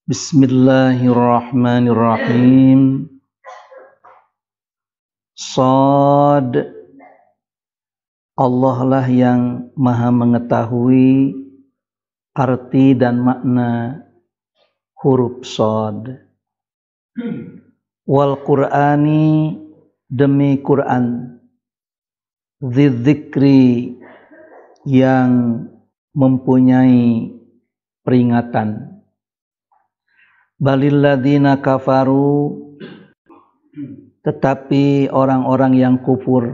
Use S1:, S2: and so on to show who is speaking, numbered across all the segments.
S1: Bismillahirrahmanirrahim. Shad, Allah lah yang maha mengetahui arti dan makna huruf shad. Wal Qur'ani, demi Quran, dzidzikri, yang mempunyai peringatan. Balil ladzina kafaru, tetapi orang-orang yang kufur,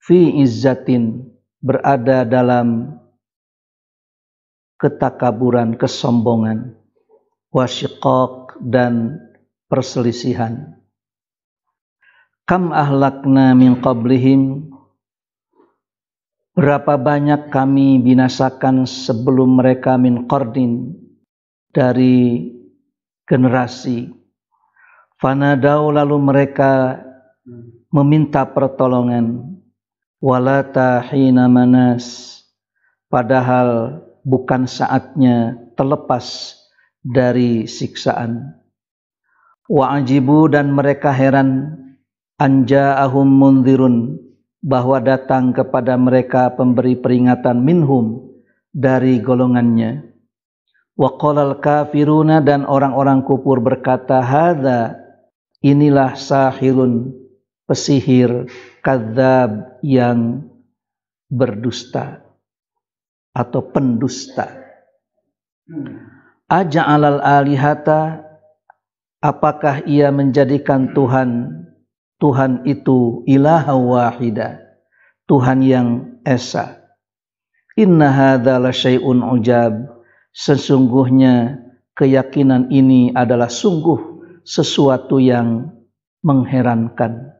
S1: fi izzatin, berada dalam ketakaburan, kesombongan, wasyiqaq, dan perselisihan. Kam ahlakna min qablihim, berapa banyak kami binasakan sebelum mereka, min qardin, dari generasi. Fanadau, lalu mereka meminta pertolongan. Walata hina manas, padahal bukan saatnya terlepas dari siksaan. Wa ajibu, dan mereka heran, anja'ahum mundzirun, bahwa datang kepada mereka pemberi peringatan, minhum, dari golongannya. Wa qalal kafiruna, dan orang-orang kufur berkata, hadza, inilah sahirun, pesihir, kadzab, yang berdusta atau pendusta. Aja'alal alihata, apakah ia menjadikan Tuhan itu ilaha wahida, Tuhan yang esa. Inna hadza la syai'un ujab, sesungguhnya keyakinan ini adalah sungguh sesuatu yang mengherankan.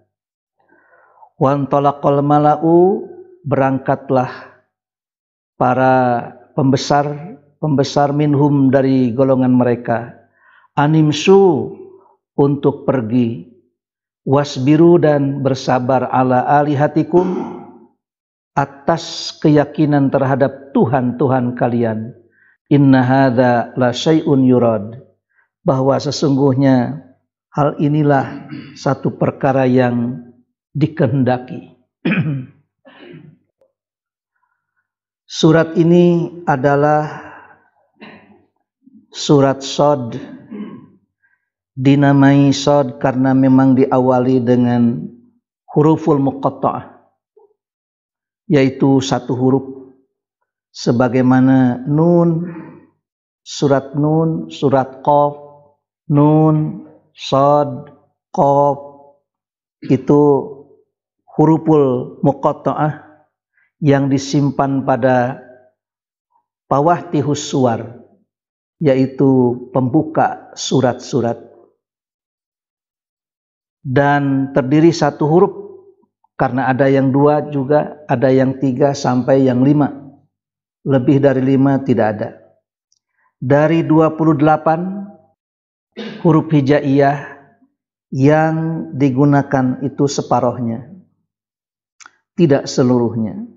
S1: Wantalaqal mala'u, berangkatlah para pembesar minhum, dari golongan mereka, animsu, untuk pergi, wasbiru, dan bersabar, ala alihatikum, atas keyakinan terhadap Tuhan-Tuhan kalian. Inna hadza la syai'un yurad, bahwa sesungguhnya hal inilah satu perkara yang dikehendaki. Surat ini adalah surat Shad. Dinamai Shad karena memang diawali dengan huruful muqatta'ah, yaitu satu huruf, sebagaimana Nun, surat Nun, surat Qaf, Nun, Shad, Qaf, itu huruful muqatta'ah yang disimpan pada fawahtihus suwar, yaitu pembuka surat-surat, dan terdiri satu huruf, karena ada yang 2 juga, ada yang 3 sampai yang 5. Lebih dari 5 tidak ada. Dari 28 huruf hijaiyah yang digunakan itu separohnya, tidak seluruhnya.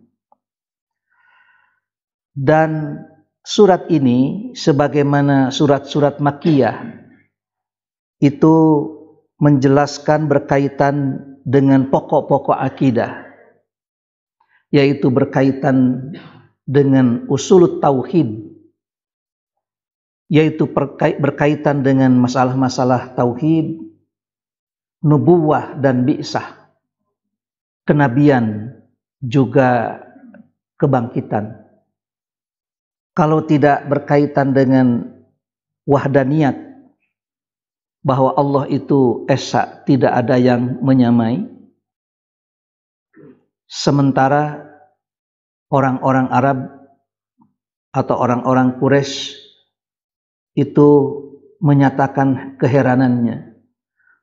S1: Dan surat ini, sebagaimana surat-surat Makkiyah, itu menjelaskan berkaitan dengan pokok-pokok akidah, yaitu berkaitan dengan usul tauhid, yaitu berkaitan dengan masalah-masalah tauhid, nubuwah dan bi'sah, kenabian, juga kebangkitan. Kalau tidak berkaitan dengan wahdaniyat, bahwa Allah itu esa, tidak ada yang menyamai, sementara orang-orang Arab atau orang-orang Quraisy itu menyatakan keheranannya.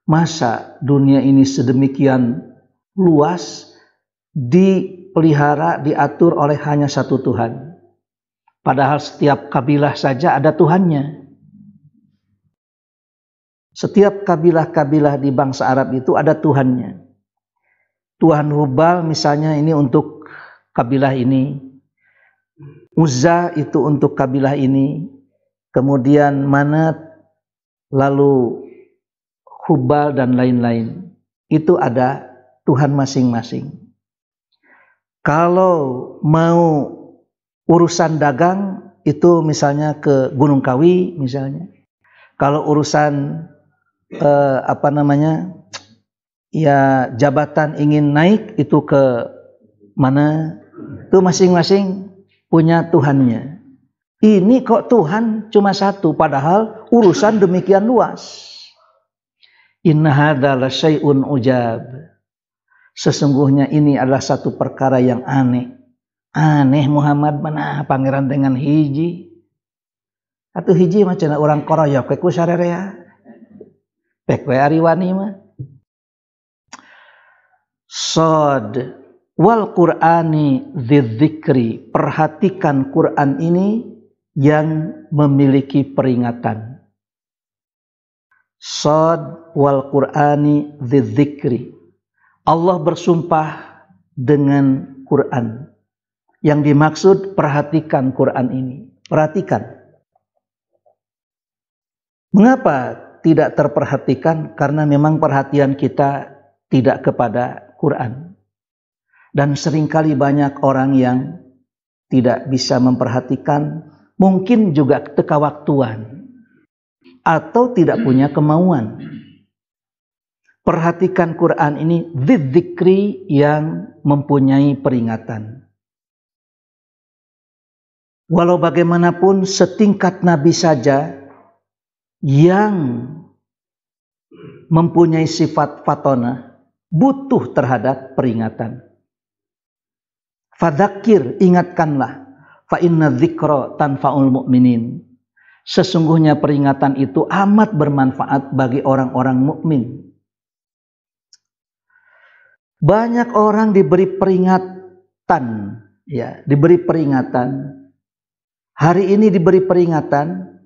S1: Masa dunia ini sedemikian luas, dipelihara, diatur oleh hanya satu Tuhan. Padahal setiap kabilah saja ada Tuhannya. Setiap kabilah-kabilah di bangsa Arab itu ada Tuhannya. Tuhan Hubal misalnya ini untuk kabilah ini, Uzza itu untuk kabilah ini, kemudian Manat lalu Hubal dan lain-lain. Itu ada Tuhan masing-masing. Kalau mau urusan dagang, itu misalnya ke Gunung Kawi misalnya. Kalau urusan ya jabatan ingin naik, itu ke mana? Itu masing-masing punya Tuhannya. Ini kok Tuhan cuma satu, padahal urusan demikian luas. Inna hadza la syai'un ujab. Sesungguhnya ini adalah satu perkara yang aneh. Aneh Muhammad mana pangeran dengan hiji. Atuh hiji macam orang koroyok ke ku sarerea. Pek we ari wani mah. Shad wal Qur'ani dzidzikri. Perhatikan Quran ini yang memiliki peringatan. Shad wal Qur'ani dzidzikri. Allah bersumpah dengan Quran. Yang dimaksud perhatikan Quran ini. Perhatikan. Mengapa tidak terperhatikan? Karena memang perhatian kita tidak kepada Quran. Dan seringkali banyak orang yang tidak bisa memperhatikan, mungkin juga teka waktuan atau tidak punya kemauan. Perhatikan Quran ini dzidzikri yang mempunyai peringatan. Walau bagaimanapun setingkat Nabi saja yang mempunyai sifat fatona butuh terhadap peringatan. Fadzakir, ingatkanlah, fa inna dzikra tanfa'ul mu'minin. Sesungguhnya peringatan itu amat bermanfaat bagi orang-orang mukmin. Banyak orang diberi peringatan, ya, diberi peringatan. Hari ini diberi peringatan,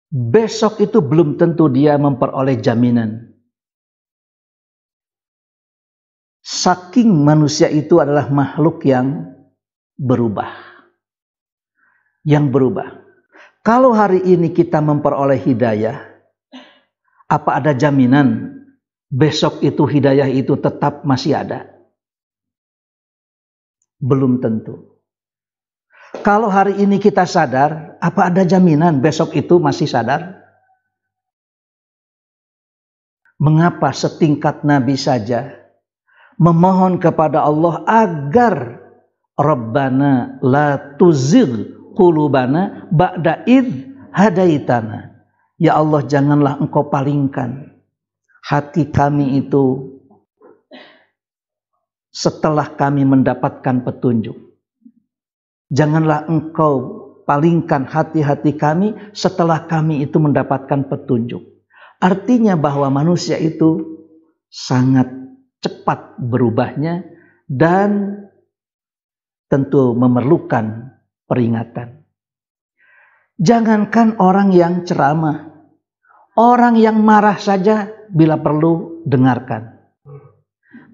S1: besok itu belum tentu dia memperoleh jaminan. Saking manusia itu adalah makhluk yang berubah. Yang berubah. Kalau hari ini kita memperoleh hidayah, apa ada jaminan besok itu hidayah itu tetap masih ada? Belum tentu. Kalau hari ini kita sadar, apa ada jaminan besok itu masih sadar? Mengapa setingkat Nabi saja memohon kepada Allah agar Rabbana la tuzigh qulubana ba'da idh hadaitana. Ya Allah, janganlah Engkau palingkan hati kami itu setelah kami mendapatkan petunjuk. Janganlah Engkau palingkan hati-hati kami setelah kami itu mendapatkan petunjuk. Artinya bahwa manusia itu sangat cepat berubahnya dan tentu memerlukan peringatan. Jangankan orang yang ceramah, orang yang marah saja bila perlu dengarkan.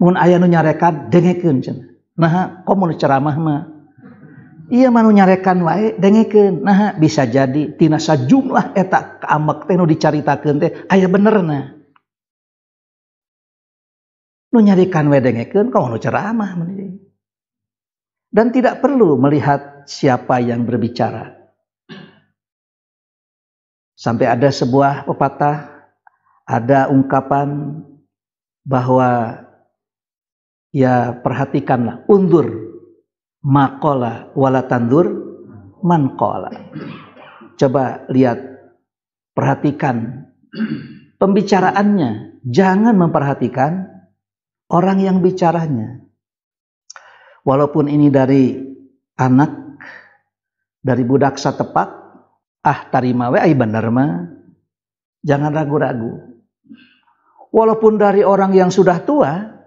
S1: Mun aya nu nyarekan dengekeun cenah. Nah, komo nu ceramah mah iya manu nyarekan wae dengekeun. Nah, bisa jadi tina sajumlah eta kaamek teh nu dicaritakeun teh aya benerna. Nu nyarekan wae dengekeun komo nu ceramah. Dan tidak perlu melihat siapa yang berbicara. Sampai ada sebuah pepatah, ada ungkapan bahwa ya perhatikanlah, undur maqala wala tandur man qala. Coba lihat, perhatikan pembicaraannya, jangan memperhatikan orang yang bicaranya. Walaupun ini dari anak, dari budak satepak, tarima we ai bener mah. Jangan ragu-ragu. Walaupun dari orang yang sudah tua,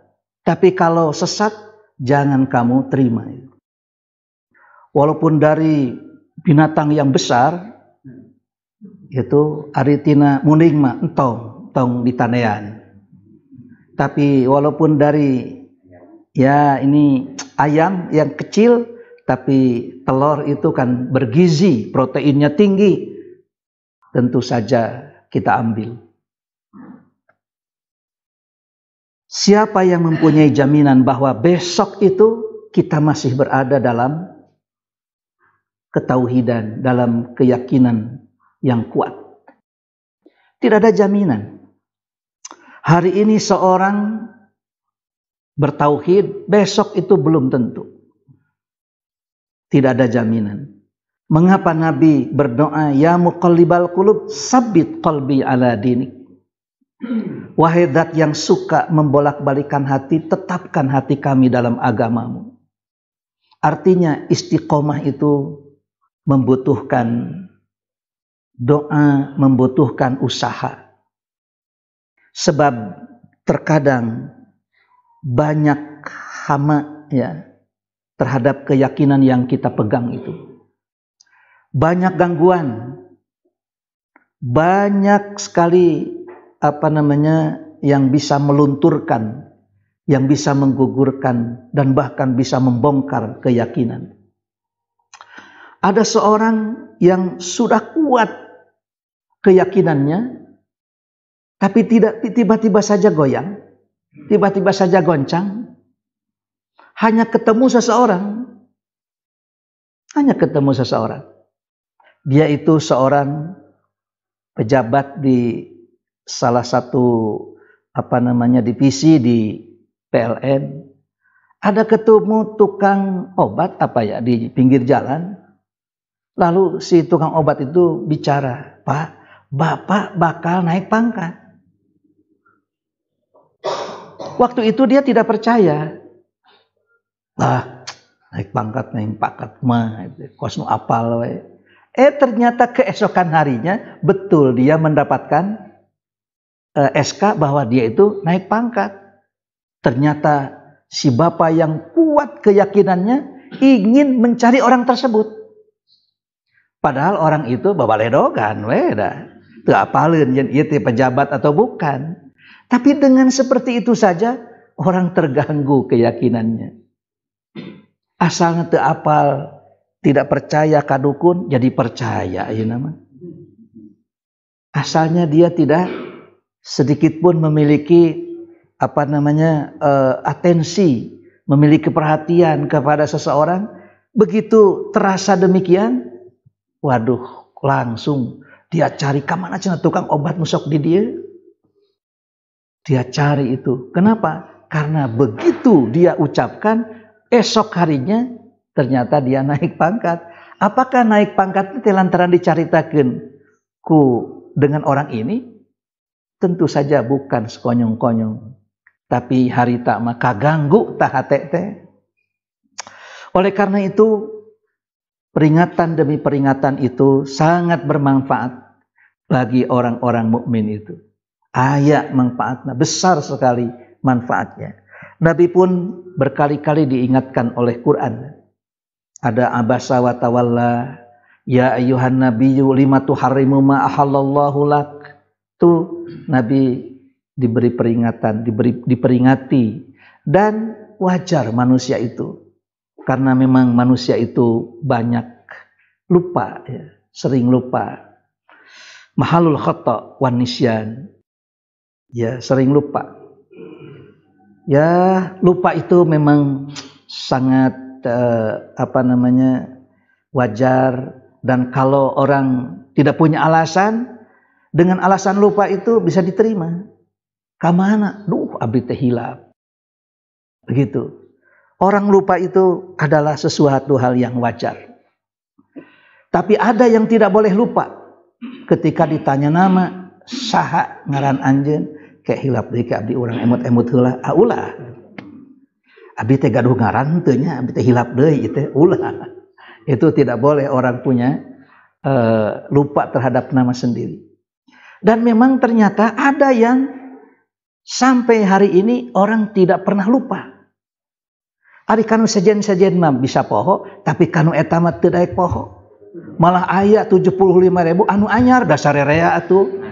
S1: tapi kalau sesat jangan kamu terima. Walaupun dari binatang yang besar, itu aritina muning mah entong ditanean. Tapi walaupun dari ya ini ayam yang kecil, tapi telur itu kan bergizi, proteinnya tinggi. Tentu saja kita ambil. Siapa yang mempunyai jaminan bahwa besok itu kita masih berada dalam ketauhidan, dalam keyakinan yang kuat? Tidak ada jaminan. Hari ini seorang bertauhid, besok itu belum tentu. Tidak ada jaminan. Mengapa Nabi berdoa, ya muqallibal qulub, sabbit qalbi ala dinik. Wahai zat yang suka membolak-balikan hati, tetapkan hati kami dalam agamamu. Artinya istiqomah itu membutuhkan doa, membutuhkan usaha. Sebab terkadang banyak hama ya terhadap keyakinan yang kita pegang itu. Banyak gangguan, banyak sekali yang bisa melunturkan, yang bisa menggugurkan dan bahkan bisa membongkar keyakinan. Ada seorang yang sudah kuat keyakinannya, tapi tidak tiba-tiba saja goyang, tiba-tiba saja goncang. Hanya ketemu seseorang. Dia itu seorang pejabat di salah satu divisi di PLN. Ada ketemu tukang obat di pinggir jalan. Lalu si tukang obat itu bicara, "Pak, Bapak bakal naik pangkat." Waktu itu dia tidak percaya. Naik pangkat mah kosno apal we. Ternyata keesokan harinya betul dia mendapatkan SK bahwa dia itu naik pangkat. Ternyata si bapak yang kuat keyakinannya ingin mencari orang tersebut. Padahal orang itu babaledogan we dah. Teu apaleun yen ieu teh pejabat atau bukan. Tapi dengan seperti itu saja orang terganggu keyakinannya. Asalnya teu apal, tidak percaya kadukun jadi percaya ieu nama. Asalnya dia tidak sedikit pun memiliki atensi, memiliki perhatian kepada seseorang, begitu terasa demikian, waduh, langsung dia cari kemana cenah tukang obat musok di dia. Dia cari itu. Kenapa? Karena begitu dia ucapkan, esok harinya ternyata dia naik pangkat. Apakah naik pangkat itu lantaran dicaritakeun dengan orang ini? Tentu saja bukan sekonyong-konyong. Tapi harita mah kaganggu tah hate teh. Oleh karena itu, peringatan demi peringatan itu sangat bermanfaat bagi orang-orang mukmin itu. Aya manfaatnya, besar sekali manfaatnya. Nabi pun berkali-kali diingatkan oleh Quran. Ada abasa wa tawalla, ya ayyuhan nabiyyu lima tuharrimu ma ahallallahu lak. Tuh Nabi diberi peringatan, diperingati, dan wajar manusia itu. Karena memang manusia itu banyak lupa, ya, sering lupa. Mahalul khata' wan nisyan. Ya, sering lupa. Ya, lupa itu memang sangat wajar, dan kalau orang tidak punya alasan, dengan alasan lupa itu bisa diterima. Kamana? Abdi teh hilap. Begitu. Orang lupa itu adalah sesuatu hal yang wajar. Tapi ada yang tidak boleh lupa. Ketika ditanya nama, saha ngaran anjeun? Kayak hilap deui ka abdi urang emut-emut heula. Ulah. Abdi teh gaduh ngaran teu nya, abdi teh hilap deui teh ulah. Itu tidak boleh orang punya lupa terhadap nama sendiri. Dan memang ternyata ada yang sampai hari ini orang tidak pernah lupa. Ari kanu sejen-sejen mah bisa poho, tapi kanu eta mah teu daek poho. Malah aya 75.000 anu anyar dasar rea atuh.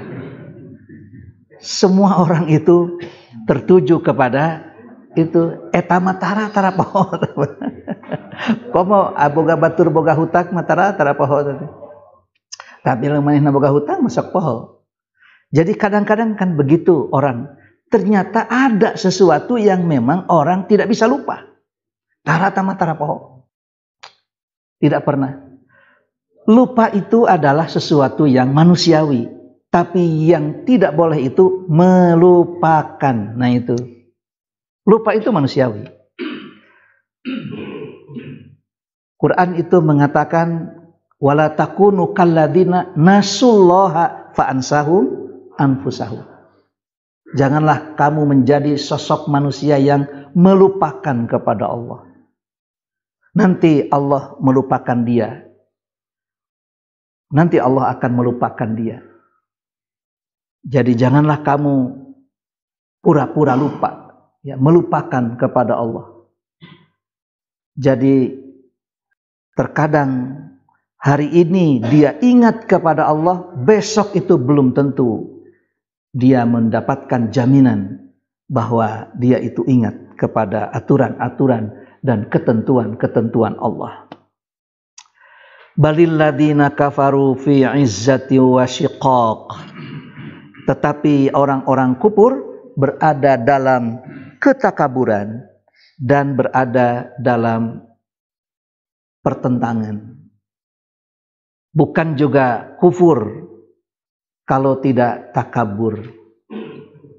S1: Semua orang itu tertuju kepada itu eta matara tara poho. Komo aboga batur boga hutang matara tara poho tadi. Tapi lamun manehna boga hutang masuk poho. Jadi kadang-kadang kan begitu orang. Ternyata ada sesuatu yang memang orang tidak bisa lupa. Tarata matara poho. Tidak pernah. Lupa itu adalah sesuatu yang manusiawi. Tapi yang tidak boleh itu melupakan. Nah itu. Lupa itu manusiawi. Quran itu mengatakan wala takunu kalladzina nasullaha fa'ansahum anfusahum. Janganlah kamu menjadi sosok manusia yang melupakan kepada Allah. Nanti Allah melupakan dia. Nanti Allah akan melupakan dia. Jadi janganlah kamu pura-pura lupa, ya, melupakan kepada Allah. Jadi terkadang hari ini dia ingat kepada Allah, besok itu belum tentu dia mendapatkan jaminan bahwa dia itu ingat kepada aturan-aturan dan ketentuan-ketentuan Allah. Balil ladzina kafaru fi izzati wa syiqaq. Tetapi orang-orang kufur berada dalam ketakaburan dan berada dalam pertentangan. Bukan juga kufur kalau tidak takabur.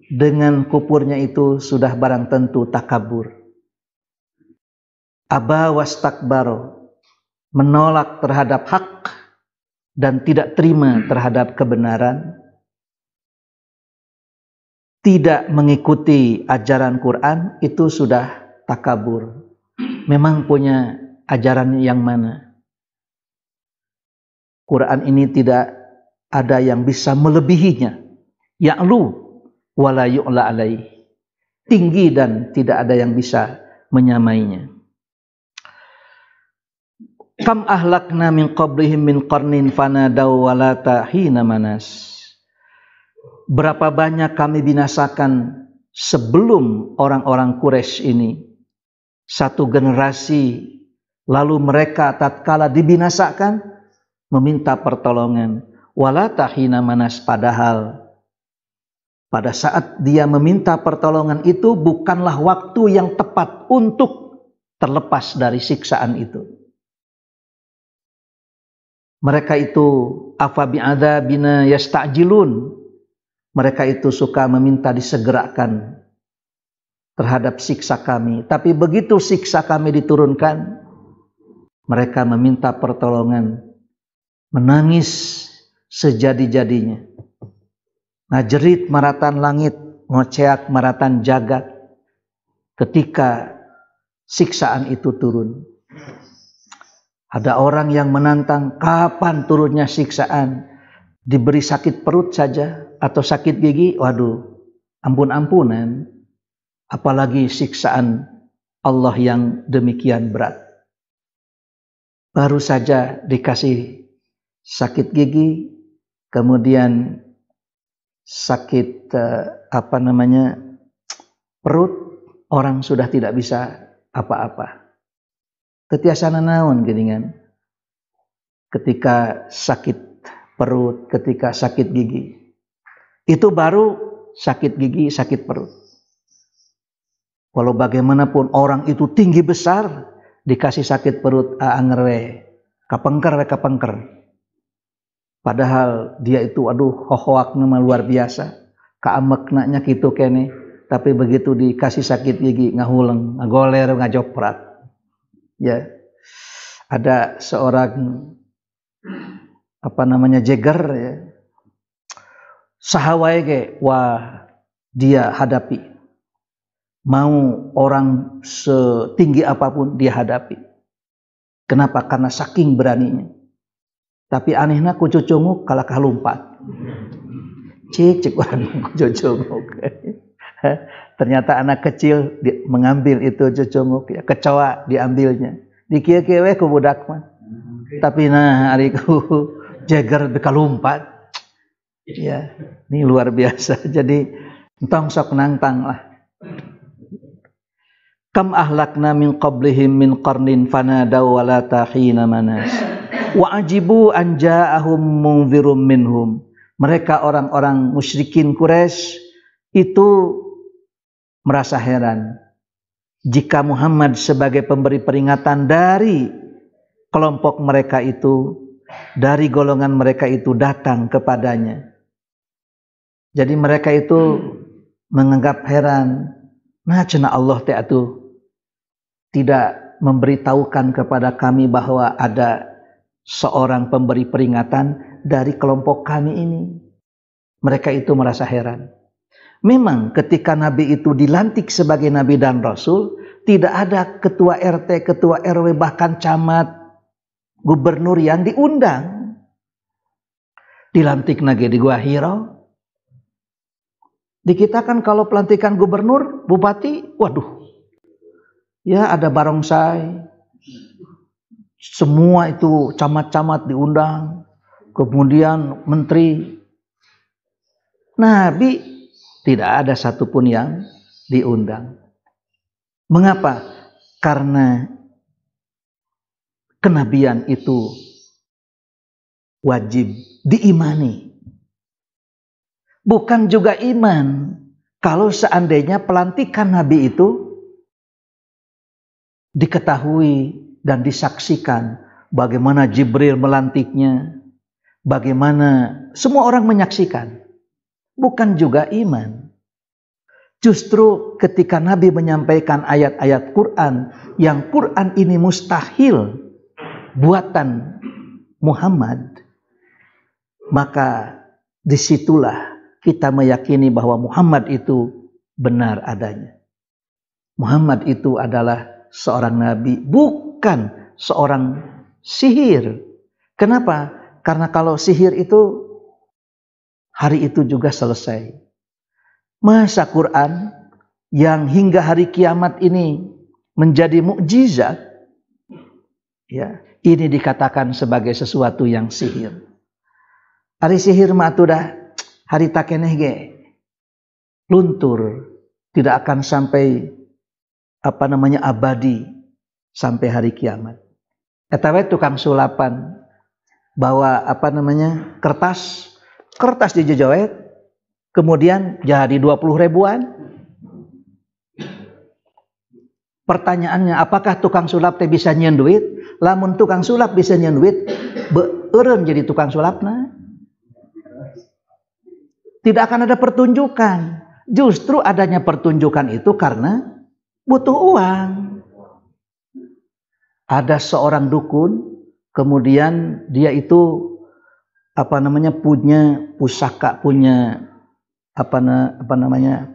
S1: Dengan kufurnya itu sudah barang tentu takabur. Aba wastakbaro, menolak terhadap hak dan tidak terima terhadap kebenaran. Tidak mengikuti ajaran Quran itu sudah takabur. Memang punya ajaran yang mana? Quran ini tidak ada yang bisa melebihinya. Ya'lu wala yu'la alaih. Tinggi dan tidak ada yang bisa menyamainya. Kam ahlakna min qablihim min qarnin fanadaw walata hina manas. Berapa banyak kami binasakan sebelum orang-orang Quraisy ini. Satu generasi, lalu mereka tatkala dibinasakan meminta pertolongan. Walata hina manas, padahal pada saat dia meminta pertolongan itu bukanlah waktu yang tepat untuk terlepas dari siksaan itu. Mereka itu afa bi'adzabina yasta'jilun. Mereka itu suka meminta disegerakan terhadap siksa kami. Tapi begitu siksa kami diturunkan, mereka meminta pertolongan, menangis sejadi-jadinya. Ngajerit maratan langit, ngoceak maratan jagat ketika siksaan itu turun. Ada orang yang menantang, kapan turunnya siksaan? Diberi sakit perut saja atau sakit gigi, waduh, ampun-ampunan. Apalagi siksaan Allah yang demikian berat. Baru saja dikasih sakit gigi, kemudian sakit perut, orang sudah tidak bisa apa-apa. Ketiasana naon geningan. Ketika sakit perut, ketika sakit gigi. Itu baru sakit gigi, sakit perut. Walau bagaimanapun orang itu tinggi besar, dikasih sakit perut, angerwe, kapengker. Padahal dia itu, aduh, hohoaknya luar biasa. Kaameknanya gitu kene. Tapi begitu dikasih sakit gigi, ngahuleng, ngagoler, ngajoprat. Ya, ada seorang jeger, ya, sahawai ke, wah, dia hadapi. Mau orang setinggi apapun dia hadapi. Kenapa? Karena saking beraninya. Tapi anehnya kucucunguk kalah kalumpat. Cik orang kucucunguk. Ternyata anak kecil mengambil itu cucunguk, ya, kecoa diambilnya. Dikieu-kieu ku budak mah. Tapi nah hariku jeger bekalumpat. Ya, ini luar biasa. Jadi entong sok nantang lah. Kam ahlakna min qablihim min qarnin fanadaw wala tahina manas. Wa ajibu an ja'ahum munzirum minhum. Mereka orang-orang musyrikin Quraisy itu merasa heran jika Muhammad sebagai pemberi peringatan dari kelompok mereka itu, dari golongan mereka itu datang kepadanya. Jadi mereka itu menganggap heran, nah cenah Allah teh atuh tidak memberitahukan kepada kami bahwa ada seorang pemberi peringatan dari kelompok kami ini. Mereka itu merasa heran. Memang ketika Nabi itu dilantik sebagai Nabi dan Rasul, tidak ada ketua RT, ketua RW, bahkan camat, gubernur yang diundang. Dilantik nage di Gua Hira. Di kita kan kalau pelantikan gubernur, bupati, waduh, ya ada barongsai. Semua itu camat-camat diundang. Kemudian menteri. Nabi tidak ada satupun yang diundang. Mengapa? Karena kenabian itu wajib diimani. Bukan juga iman kalau seandainya pelantikan Nabi itu diketahui dan disaksikan bagaimana Jibril melantiknya, bagaimana semua orang menyaksikan. Bukan juga iman. Justru ketika Nabi menyampaikan ayat-ayat Quran, yang Quran ini mustahil buatan Muhammad, maka disitulah kita meyakini bahwa Muhammad itu benar adanya. Muhammad itu adalah seorang nabi, bukan seorang sihir. Kenapa? Karena kalau sihir itu hari itu juga selesai. Masa Quran yang hingga hari kiamat ini menjadi mukjizat, ya, ini dikatakan sebagai sesuatu yang sihir. Hari sihir mah atuh hari takeneh ge luntur, tidak akan sampai abadi sampai hari kiamat. Eta we tukang sulapan bawa kertas dijejoet, kemudian jadi 20 ribuan. Pertanyaannya, apakah tukang sulap teh bisa nyieun duit? Lamun tukang sulap bisa nyieun duit, beureum jadi tukang sulapna. Tidak akan ada pertunjukan. Justru adanya pertunjukan itu karena butuh uang. Ada seorang dukun, kemudian dia itu punya pusaka, punya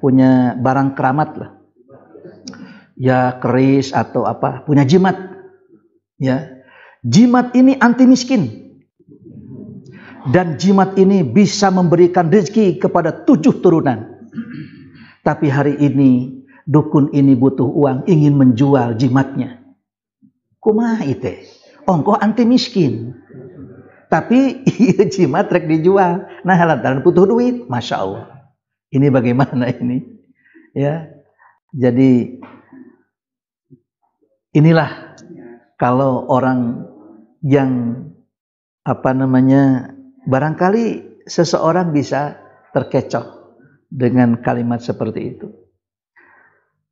S1: punya barang keramat lah. Ya keris atau punya jimat. Ya. Jimat ini anti miskin. Dan jimat ini bisa memberikan rezeki kepada 7 turunan. Tapi hari ini dukun ini butuh uang, ingin menjual jimatnya. Kumaha ite? Ongkoh anti miskin. Tapi jimat rek dijual. Nah lantaran butuh duit, Masya Allah. Ini bagaimana ini? Ya. Jadi inilah kalau orang yang barangkali seseorang bisa terkecoh dengan kalimat seperti itu.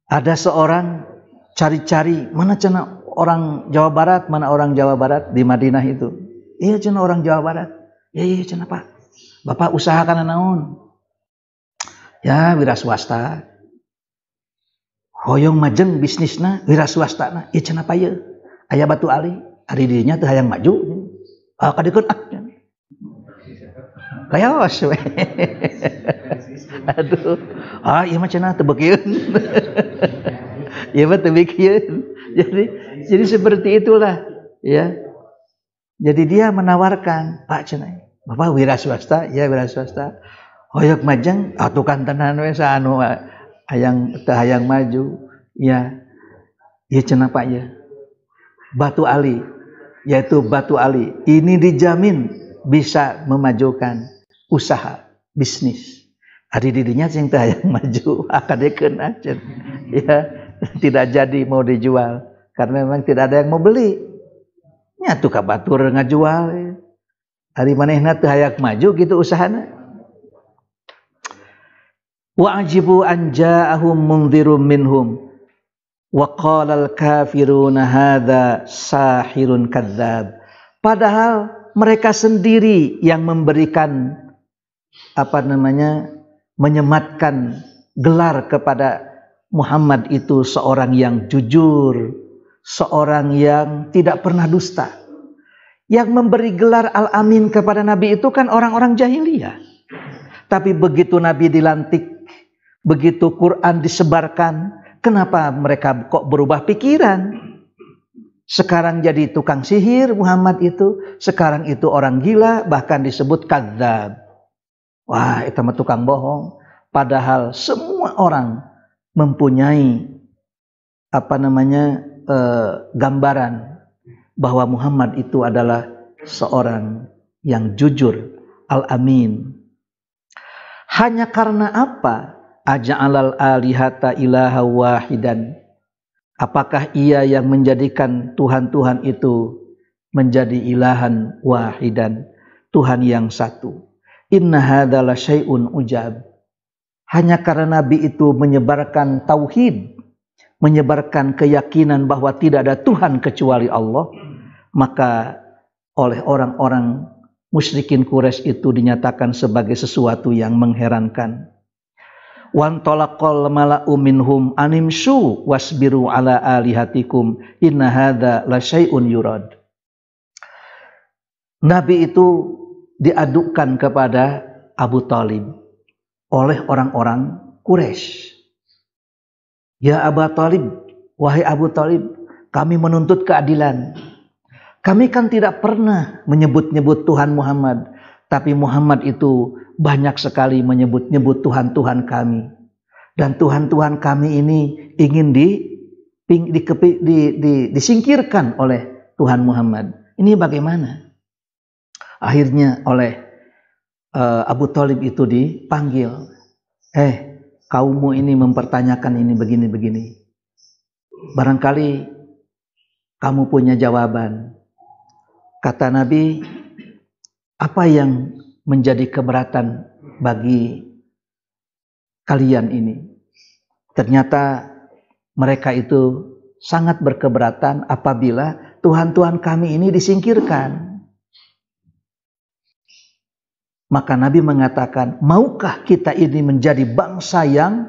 S1: Ada seorang cari-cari, mana cenah orang Jawa Barat, mana orang Jawa Barat di Madinah itu. Iya cenah orang Jawa Barat. Iya cenah Pak. Bapak usaha kana naon? Ya wira swasta. Hoyong majeng bisnisna wira swastana. Iya cenah Pak ye. Aya Batu Ali, ari dinya teu hayang maju. Kadikeun kayaos we. Aduh. Ieu mah cenah teu beukeun. Ieu mah teu beukeun. Jadi seperti itulah, ya. Jadi dia menawarkan, Pak cenah, Bapak wira swasta, ya wira swasta. Hoyok majeng atuh kantenan we saanu hayang teu hayang maju. Ya. Ieu cenah Pak ya. Batu Ali, yaitu Batu Ali. Ini dijamin bisa memajukan usaha, bisnis. Ari didinya sing teu hayang maju, akadekeun aja. Ya, tidak jadi mau dijual karena memang tidak ada yang mau beli. Nya tuh ka batur ngajual. Ari manehna teu hayang maju gitu usahana. Wa ajibu an ja'ahum mundhirum minhum wa qala al-kafiruna hadza sahirun kadzdzab. Padahal mereka sendiri yang memberikan menyematkan gelar kepada Muhammad itu seorang yang jujur, seorang yang tidak pernah dusta. Yang memberi gelar Al-Amin kepada Nabi itu kan orang-orang jahiliyah. Tapi begitu Nabi dilantik, begitu Quran disebarkan, kenapa mereka kok berubah pikiran? Sekarang jadi tukang sihir Muhammad itu, sekarang itu orang gila, bahkan disebut kadzdzab. Wah, itu mah tukang bohong. Padahal semua orang mempunyai gambaran bahwa Muhammad itu adalah seorang yang jujur, Al-Amin. Hanya karena apa? Aja'alal alihata ilaha wahidan. Apakah ia yang menjadikan Tuhan-Tuhan itu menjadi ilahan wahidan, Tuhan yang satu? Inna hadza la syai'un ujab. Hanya karena Nabi itu menyebarkan tauhid, menyebarkan keyakinan bahwa tidak ada Tuhan kecuali Allah, maka oleh orang-orang musyrikin Quraisy itu dinyatakan sebagai sesuatu yang mengherankan. Wantolaqal mala'u minhum animshu wasbiru ala alihatikum inna hadza la syai'un yurad. Nabi itu diadukan kepada Abu Thalib oleh orang-orang Quraisy. Ya Abu Thalib, wahai Abu Thalib, kami menuntut keadilan. Kami kan tidak pernah menyebut-nyebut Tuhan Muhammad, tapi Muhammad itu banyak sekali menyebut-nyebut Tuhan-Tuhan kami. Dan Tuhan-Tuhan kami ini ingin disingkirkan oleh Tuhan Muhammad. Ini bagaimana? Akhirnya oleh Abu Thalib itu dipanggil. Kaummu ini mempertanyakan ini begini-begini. Barangkali kamu punya jawaban. Kata Nabi, apa yang menjadi keberatan bagi kalian ini? Ternyata mereka itu sangat berkeberatan apabila Tuhan-Tuhan kami ini disingkirkan. Maka Nabi mengatakan, maukah kita ini menjadi bangsa yang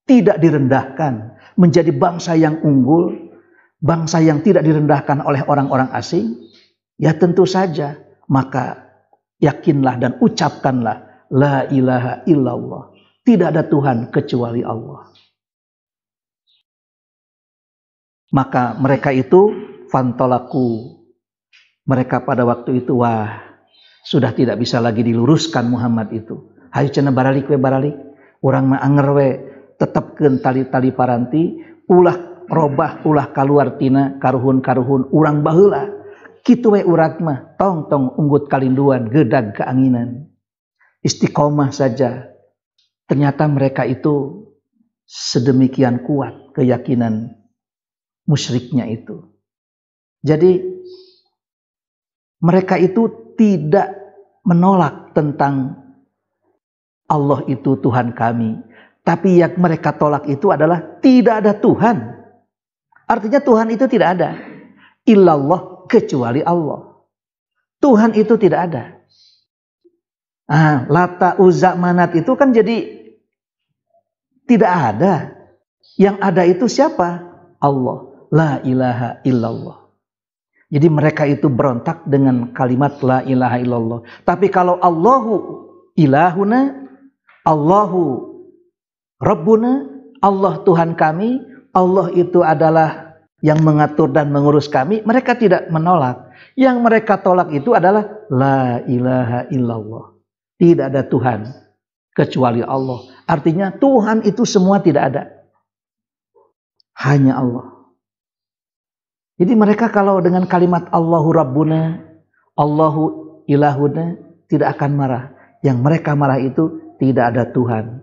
S1: tidak direndahkan, menjadi bangsa yang unggul, bangsa yang tidak direndahkan oleh orang-orang asing? Ya tentu saja. Maka yakinlah dan ucapkanlah, la ilaha illallah. Tidak ada Tuhan kecuali Allah. Maka mereka itu fantolaku. Mereka pada waktu itu, sudah tidak bisa lagi diluruskan Muhammad itu. Hayu cenah baralik. Urang mah anger we tetepkeun tali-tali paranti, ulah robah, ulah kaluar tina karuhun-karuhun urang baheula. Kitu we urang mah tong unggut kalinduan, gedag keanginan. Istiqomah saja. Ternyata mereka itu sedemikian kuat keyakinan musyriknya itu. Jadi mereka itu tidak menolak tentang Allah itu Tuhan kami. Tapi yang mereka tolak itu adalah tidak ada Tuhan. Artinya Tuhan itu tidak ada. Illallah, kecuali Allah. Tuhan itu tidak ada. Lata, Uzza, Manat itu kan jadi tidak ada. Yang ada itu siapa? Allah. La ilaha illallah. Jadi mereka itu berontak dengan kalimat la ilaha illallah. Tapi kalau Allahu ilahuna, Allahu Rabbuna, Allah Tuhan kami, Allah itu adalah yang mengatur dan mengurus kami, mereka tidak menolak. Yang mereka tolak itu adalah la ilaha illallah. Tidak ada Tuhan kecuali Allah. Artinya Tuhan itu semua tidak ada. Hanya Allah. Jadi mereka kalau dengan kalimat Allahu Rabbuna, Allahu ilahuna tidak akan marah. Yang mereka marah itu tidak ada Tuhan.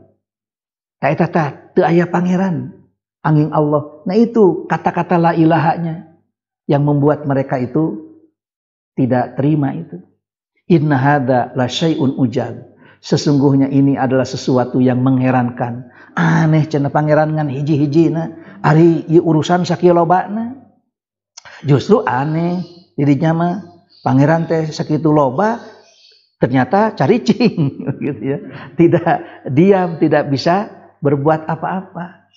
S1: Teu aya pangeran angin Allah. Nah itu kata-kata la ilahanya yang membuat mereka itu tidak terima itu. Inna hadza la syai'un ujab. Sesungguhnya ini adalah sesuatu yang mengherankan. Aneh cenah pangeran ngan hiji-hijina ari ieu urusan sakieu lobana. Justru aneh dirinya mah pangeran teh sakitu loba ternyata caricing gitu ya. Tidak diam, tidak bisa berbuat apa-apa.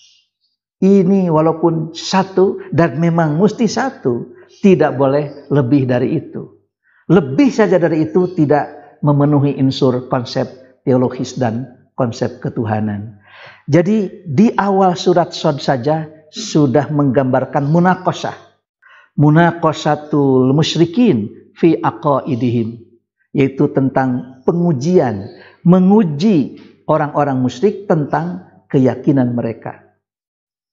S1: Ini walaupun satu dan memang mesti satu, tidak boleh lebih dari itu. Lebih saja dari itu tidak memenuhi unsur konsep teologis dan konsep ketuhanan. Jadi di awal surat Shad saja sudah menggambarkan munaqashatul musyrikin fi aqaidihim, yaitu tentang pengujian, menguji orang-orang musyrik tentang keyakinan mereka.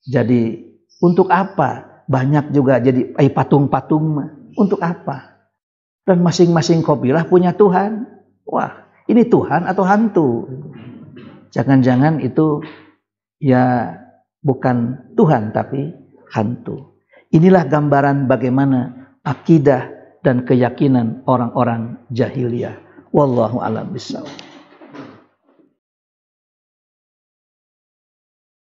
S1: Jadi untuk apa? Banyak juga jadi patung-patung mah. Untuk apa? Dan masing-masing kabilah punya Tuhan. Wah, ini Tuhan atau hantu? Jangan-jangan itu ya bukan Tuhan tapi hantu. Inilah gambaran bagaimana akidah dan keyakinan orang-orang jahiliyah. Wallahu a'lam bishawab.